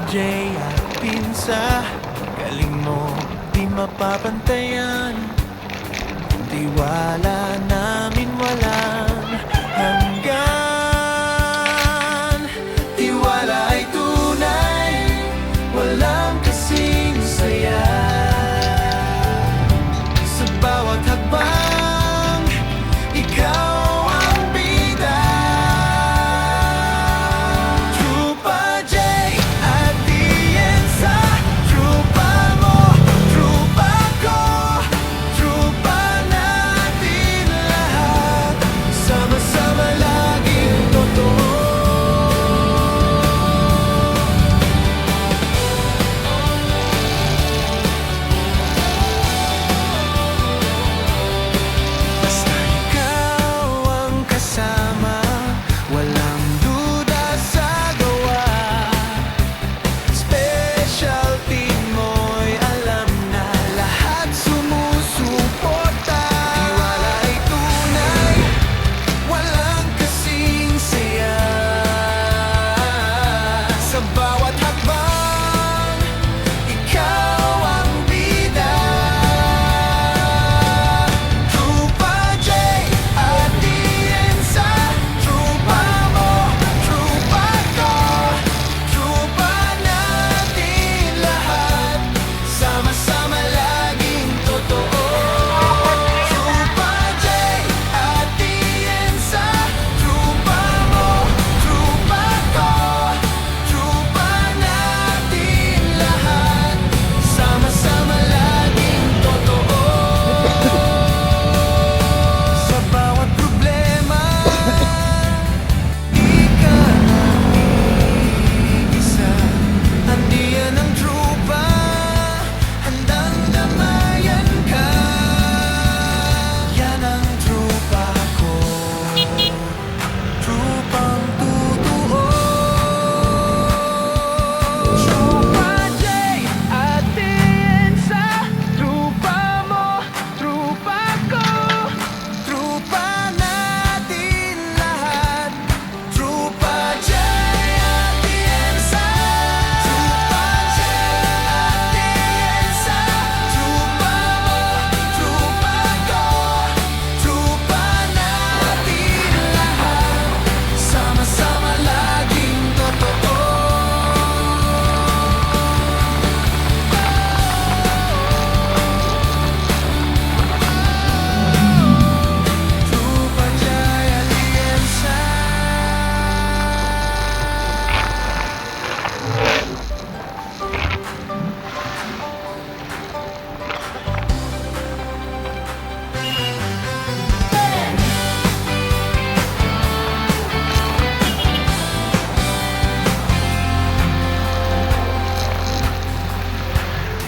J at Pinsa, galing mo di mapapantayan. Tiwala namin walang hanggan. Tiwala ay tunay, walang kasing saya. Sa bawat hakbang, ikaw ang bida. Trupa J at Piensa, trupa mo, trupa ko, trupa natin lahat. Sama-sama laging totoo. Basta ikaw ang kasama, walang duda sa gawa. Specialty mo'y alam na lahat sumusuporta. Tiwala ay tunay, walang kasing saya. Sa bawat hakbang, ikaw ang bida. Trupa J at Piensa, trupa mo, trupa ko, trupa natin lahat. Sama-sama laging totoo. Trupa J at Piensa, trupa mo, trupa ko, trupa natin lahat. Sama-sama laging totoo. Sa bawat problema, di ka lang iisa. Nandiyan ang trupa, handang damayan ka. Yan ang trupa ko, trupang totoo. Trupa J at Piensa, trupa mo, trupa ko, trupa natin lahat. Trupa J at Piensa, trupa J at Piensa, trupa mo, trupa ko, trupa natin lahat. Sama-sama laging totoo. Trupa J at Piensa.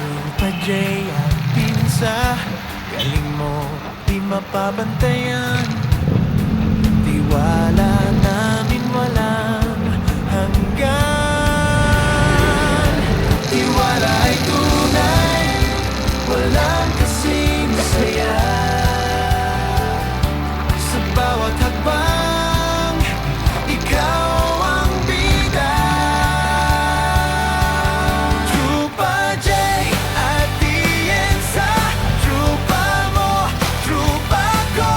Trupa J at Pinsa, galing mo di mapapantayan. Tiwala namin walang hanggan. Tiwala ay tunay, walang kasing saya. Sa bawat hakbang, ikaw ang bida. Trupa J at Piensa, trupa mo, trupa ko,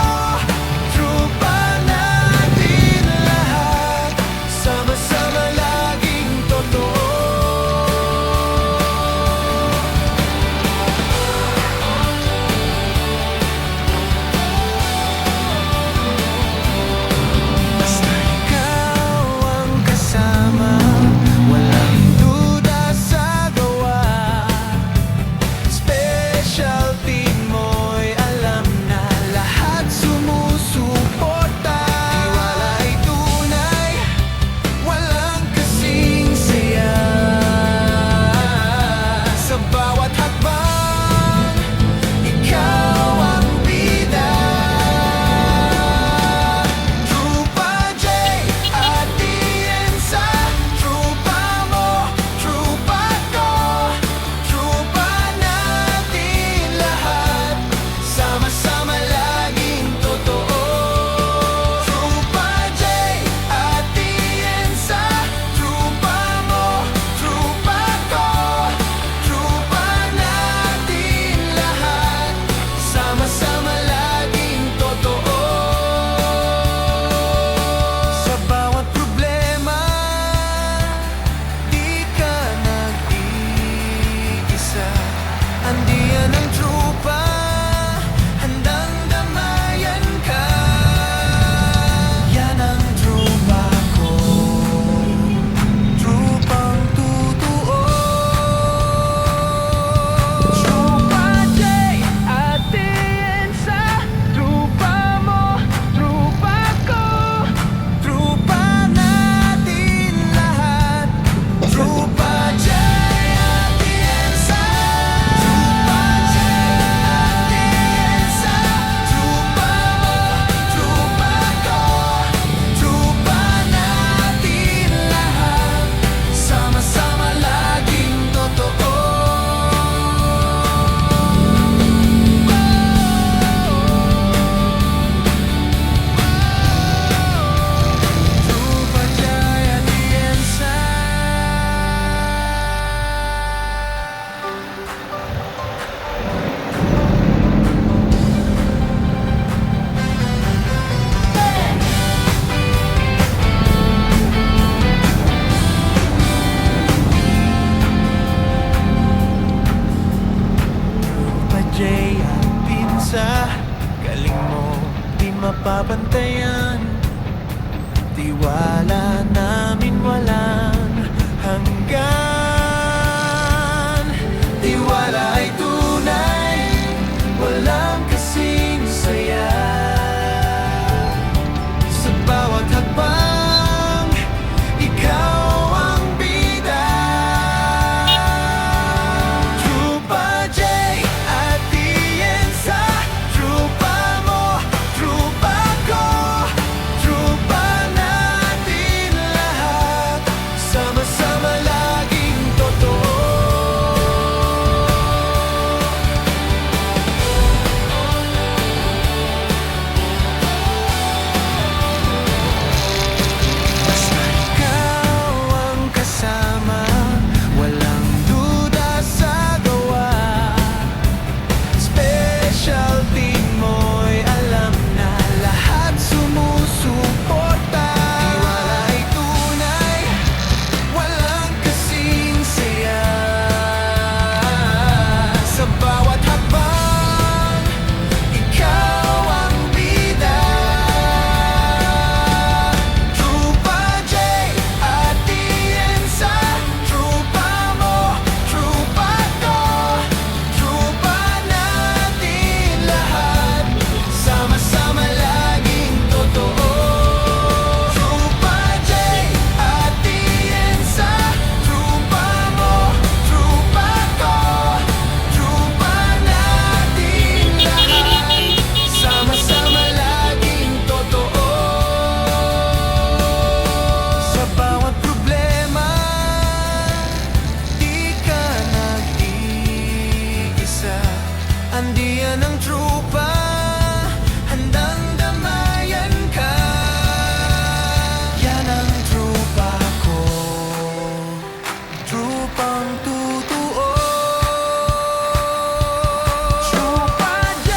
Tiwala namin walang hanggan. Tiwala ay tunay, walang kasing saya. Sa bawat hakbang, ikaw ang bida. Trupa J at Tienza, trupa mo, trupa ko, trupa natin lahat, sama-sama laging totoo. Basta ikaw ang kasama, walang duda sa gawa. Specialty mo'y alam na lahat sumusuporta. Tiwala ay tunay, walang kasing saya. Sa bawat hakbang, ikaw ang bida. Trupa J at Tienza, trupa mo, trupa ko, trupa natin lahat, sama-sama laging totoo. Trupa J at Tienza, trupa mo, trupa ko, trupa natin lahat, sama-sama laging totoo. Sa bawat problema, di ka nag-iisa. Andiyan ang trupa, handang damayan ka. Yan ang trupa ko, trupang totoo. Trupa J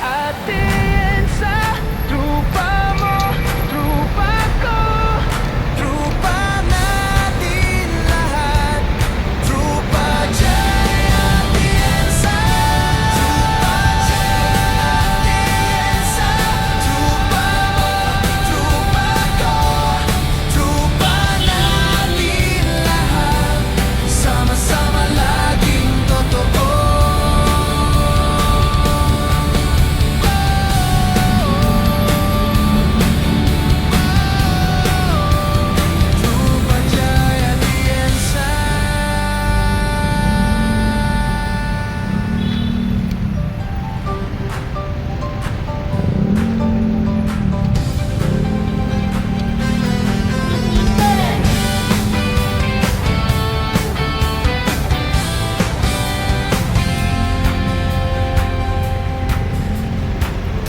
at Tienza, trupa mo, trupa ko, trupa natin lahat. Trupa J at Tienza, trupa J at Tienza, trupa mo, trupa ko, trupa natin lahat, sama-sama laging totoo. Trupa J at Tienza.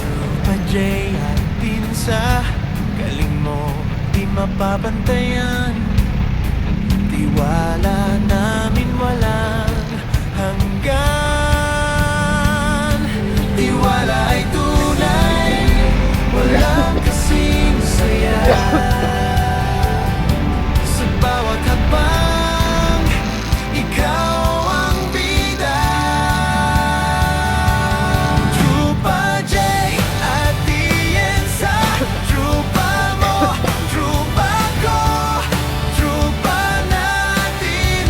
Trupa J at Tienza, galing mo, di mapapantayan. Tiwala namin walang hanggan. Tiwala ay tunay, walang kasing saya. Sa bawat hakbang, ikaw ang bida. Trupa J at Tienza, trupa mo, trupa ko, trupa natin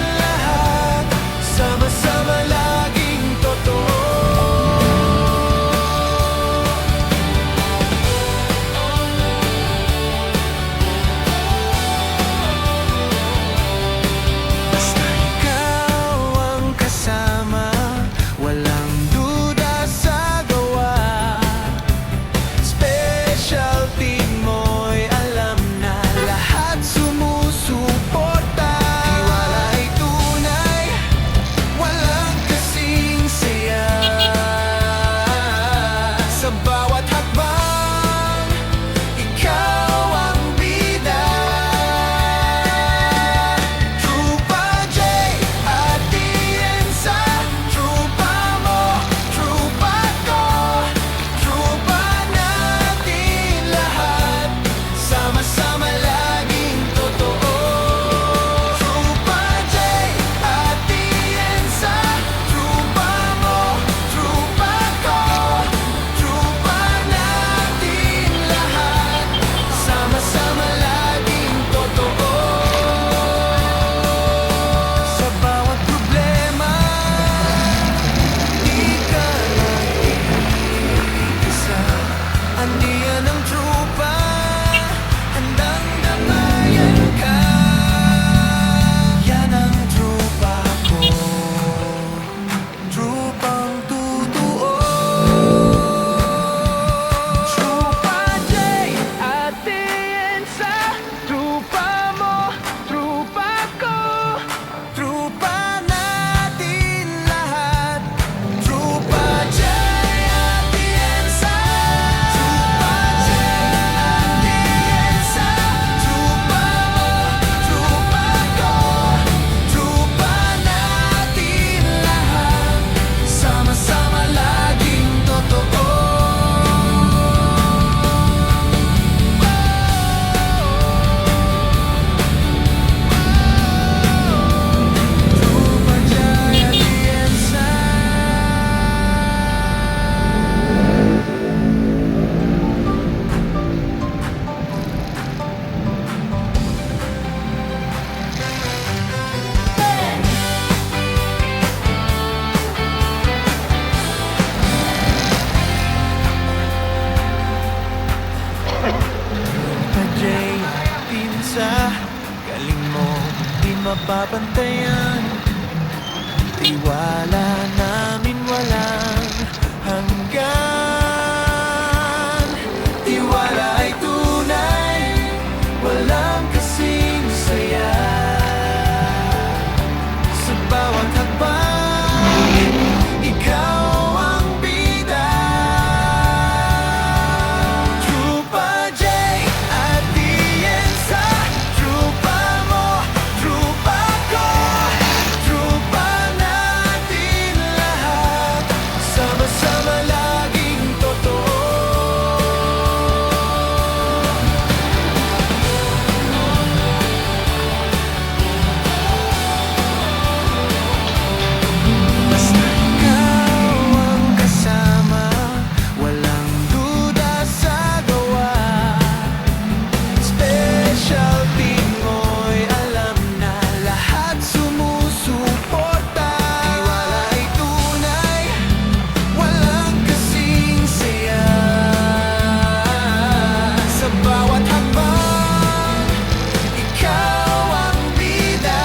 mapapantayan. Tiwala namin walang hanggan. Tiwala ay tunay, walang kasing saya. Sa bawat hakbang, ikaw ang bida. Trupa J at Iensa, trupa mo, trupa ko, trupa natin lahat. Sama-sama laging totoo. Basta ikaw ang kasama, walang duda sa gawa. Specialty mo'y alam na lahat sumusuporta. Tiwala ay tunay, walang kasing saya. Sa bawat hakbang, ikaw ang bida.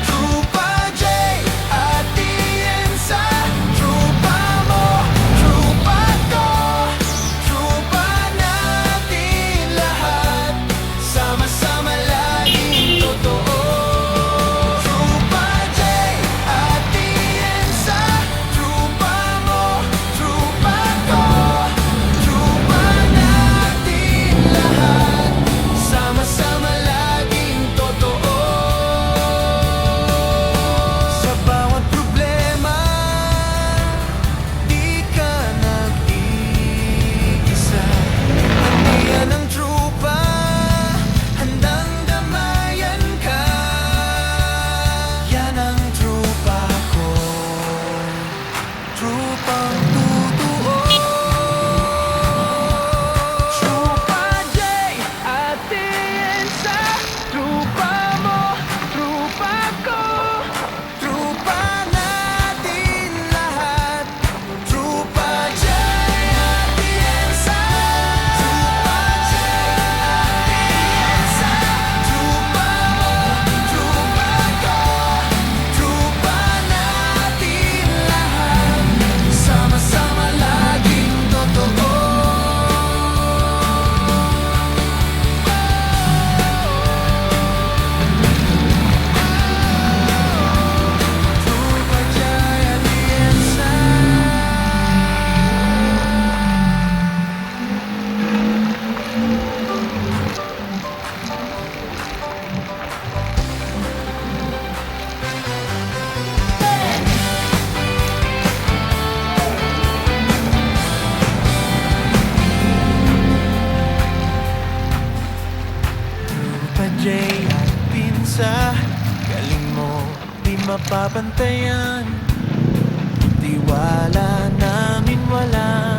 Trupa J at Iensa, trupa mo, trupa ko, trupa natin lahat. Sama-sama laging totoo. Trupa J at Iensa, trupa mo, trupa ko, trupa natin lahat. Sama-sama laging totoo. Sa bawat problema, di ka nag-iisa. Handiyan ang trupa, handang damayan ka. Yan ang trupa ko, trupang totoo. Trupa J at Iensa, trupa mo, trupa ko, trupa natin lahat. Trupa J at Iensa, trupa J at Iensa, trupa mo, trupa ko, trupa natin lahat. Sama-sama laging totoo. Trupa J at Iensa. Trupa J at Pinsa, galing mo, di mapapantayan. Tiwala namin walang